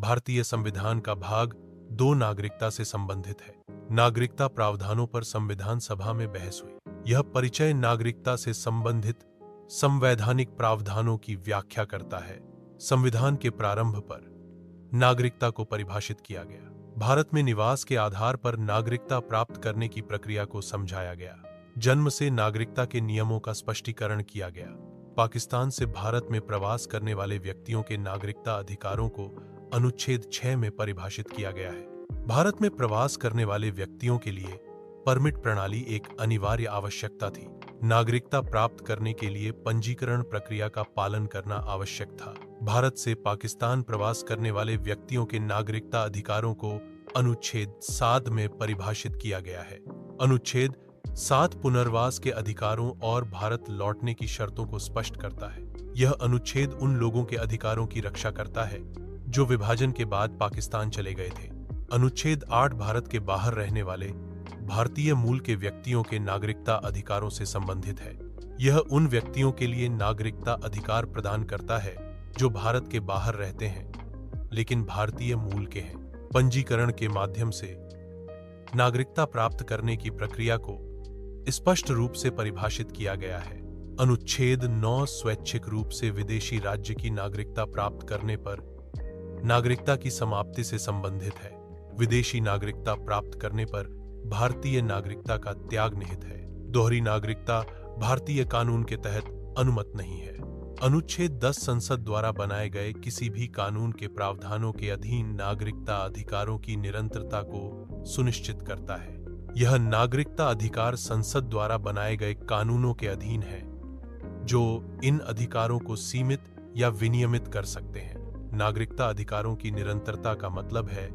भारतीय संविधान का भाग 2 नागरिकता से संबंधित है। नागरिकता प्रावधानों पर संविधान सभा में बहस हुई। यह परिचय नागरिकता से संबंधित संवैधानिक प्रावधानों की व्याख्या करता है। संविधान के प्रारंभ पर नागरिकता को परिभाषित किया गया। भारत में निवास के आधार पर नागरिकता प्राप्त करने की प्रक्रिया को समझाया गया। जन्म से नागरिकता के नियमों का स्पष्टीकरण किया गया। पाकिस्तान से भारत में प्रवास करने वाले व्यक्तियों के नागरिकता अधिकारों को अनुच्छेद 6 में परिभाषित किया गया है। भारत में प्रवास करने वाले व्यक्तियों के लिए परमिट प्रणाली एक अनिवार्य आवश्यकता थी। नागरिकता प्राप्त करने के लिए पंजीकरण प्रक्रिया का पालन करना आवश्यक था। भारत से पाकिस्तान प्रवास करने वाले व्यक्तियों के नागरिकता अधिकारों को अनुच्छेद 7 में परिभाषित किया गया है। अनुच्छेद 7 पुनर्वास के अधिकारों और भारत लौटने की शर्तों को स्पष्ट करता है। यह अनुच्छेद उन लोगों के अधिकारों की रक्षा करता है जो विभाजन के बाद पाकिस्तान चले गए थे। अनुच्छेद 8 भारत के बाहर रहने वाले भारतीय मूल के व्यक्तियों के नागरिकता अधिकारों से संबंधित है। यह उन व्यक्तियों के लिए नागरिकता अधिकार प्रदान करता है जो भारत के बाहर रहते हैं लेकिन भारतीय मूल के हैं। पंजीकरण के माध्यम से नागरिकता प्राप्त करने की प्रक्रिया को स्पष्ट रूप से परिभाषित किया गया है। अनुच्छेद 9 स्वैच्छिक रूप से विदेशी राज्य की नागरिकता प्राप्त करने पर नागरिकता की समाप्ति से संबंधित है। विदेशी नागरिकता प्राप्त करने पर भारतीय नागरिकता का त्याग निहित है। दोहरी नागरिकता भारतीय कानून के तहत अनुमत नहीं है। अनुच्छेद 10 संसद द्वारा बनाए गए किसी भी कानून के प्रावधानों के अधीन नागरिकता अधिकारों की निरंतरता को सुनिश्चित करता है। यह नागरिकता अधिकार संसद द्वारा बनाए गए कानूनों के अधीन है जो इन अधिकारों को सीमित या विनियमित कर सकते हैं। नागरिकता अधिकारों की निरंतरता का मतलब है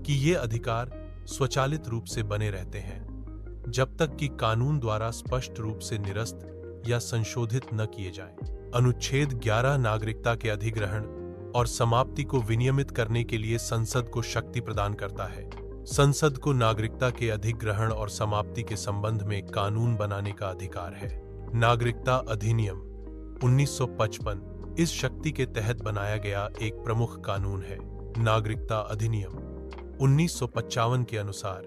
कि ये अधिकार स्वचालित रूप से बने रहते हैं जब तक कि कानून द्वारा स्पष्ट रूप से निरस्त या संशोधित न किए जाएं। अनुच्छेद 11 नागरिकता के अधिग्रहण और समाप्ति को विनियमित करने के लिए संसद को शक्ति प्रदान करता है। संसद को नागरिकता के अधिग्रहण और समाप्ति के संबंध में कानून बनाने का अधिकार है। नागरिकता अधिनियम 1955 इस शक्ति के तहत बनाया गया एक प्रमुख कानून है। नागरिकता अधिनियम 1955 के अनुसार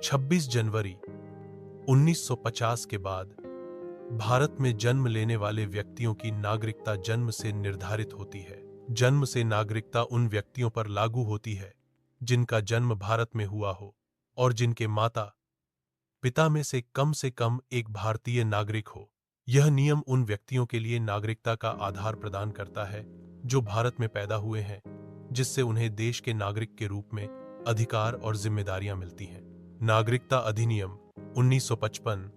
26 जनवरी 1950 के बाद भारत में जन्म लेने वाले व्यक्तियों की नागरिकता जन्म से निर्धारित होती है। जन्म से नागरिकता उन व्यक्तियों पर लागू होती है जिनका जन्म भारत में हुआ हो और जिनके माता पिता में से कम एक भारतीय नागरिक हो। यह नियम उन व्यक्तियों के लिए नागरिकता का आधार प्रदान करता है जो भारत में पैदा हुए हैं, जिससे उन्हें देश के नागरिक के रूप में अधिकार और जिम्मेदारियां मिलती हैं। नागरिकता अधिनियम 1955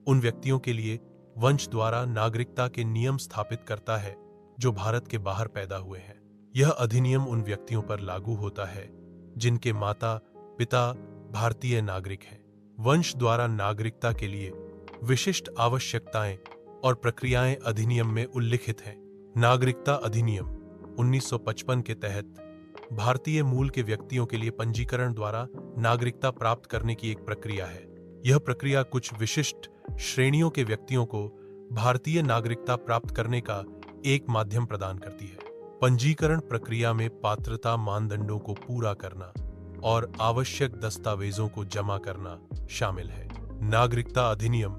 उन व्यक्तियों के लिए वंश द्वारा नागरिकता के नियम स्थापित करता है जो भारत के बाहर पैदा हुए हैं। यह अधिनियम उन व्यक्तियों पर लागू होता है जिनके माता पिता भारतीय नागरिक हैं। वंश द्वारा नागरिकता के लिए विशिष्ट आवश्यकताएं और प्रक्रियाएं अधिनियम में उल्लिखित हैं। नागरिकता अधिनियम 1955 के तहत भारतीय मूल के व्यक्तियों के लिए पंजीकरण द्वारा नागरिकता प्राप्त करने की एक प्रक्रिया है। यह प्रक्रिया कुछ विशिष्ट श्रेणियों के व्यक्तियों को भारतीय नागरिकता प्राप्त करने का एक माध्यम प्रदान करती है। पंजीकरण प्रक्रिया में पात्रता मानदंडों को पूरा करना और आवश्यक दस्तावेजों को जमा करना शामिल है। नागरिकता अधिनियम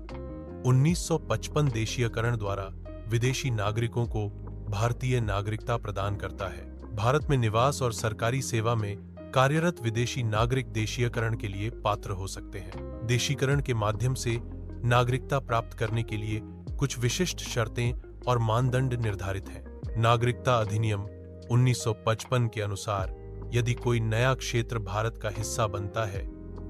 1955 देशीयकरण द्वारा विदेशी नागरिकों को भारतीय नागरिकता प्रदान करता है। भारत में निवास और सरकारी सेवा में कार्यरत विदेशी नागरिक देशीयकरण के लिए पात्र हो सकते हैं। देशीकरण के माध्यम से नागरिकता प्राप्त करने के लिए कुछ विशिष्ट शर्तें और मानदंड निर्धारित हैं। नागरिकता अधिनियम 1955 के अनुसार यदि कोई नया क्षेत्र भारत का हिस्सा बनता है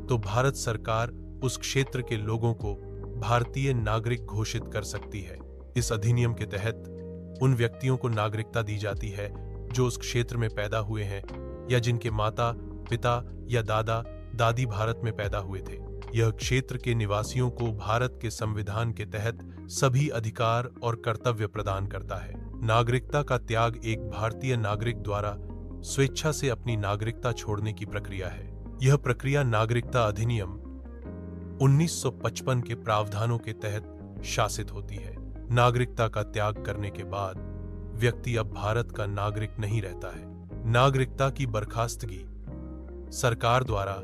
तो भारत सरकार उस क्षेत्र के लोगों को भारतीय नागरिक घोषित कर सकती है। इस अधिनियम के तहत उन व्यक्तियों को नागरिकता दी जाती है जो उस क्षेत्र में पैदा हुए हैं या जिनके माता पिता या दादा दादी भारत में पैदा हुए थे। यह क्षेत्र के निवासियों को भारत के संविधान के तहत सभी अधिकार और कर्तव्य प्रदान करता है। नागरिकता का त्याग एक भारतीय नागरिक द्वारा स्वेच्छा से अपनी नागरिकता छोड़ने की प्रक्रिया है। यह प्रक्रिया नागरिकता अधिनियम 1955 के प्रावधानों के तहत शासित होती है। नागरिकता का त्याग करने के बाद व्यक्ति अब भारत का नागरिक नहीं रहता है। नागरिकता की बर्खास्तगी। सरकार द्वारा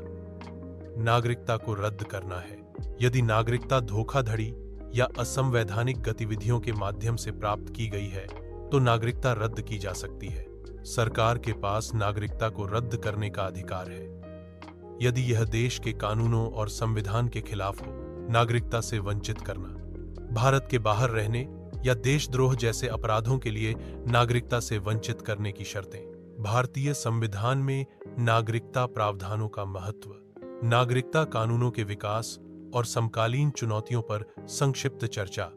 नागरिकता को रद्द करना है। यदि नागरिकता धोखाधड़ी या असंवैधानिक गतिविधियों के माध्यम से प्राप्त की गई है तो नागरिकता रद्द की जा सकती है। सरकार के पास नागरिकता को रद्द करने का अधिकार है यदि यह देश के कानूनों और संविधान के खिलाफ हो। नागरिकता से वंचित करना। भारत के बाहर रहने या देशद्रोह जैसे अपराधों के लिए नागरिकता से वंचित करने की शर्तें। भारतीय संविधान में नागरिकता प्रावधानों का महत्व। नागरिकता कानूनों के विकास और समकालीन चुनौतियों पर संक्षिप्त चर्चा।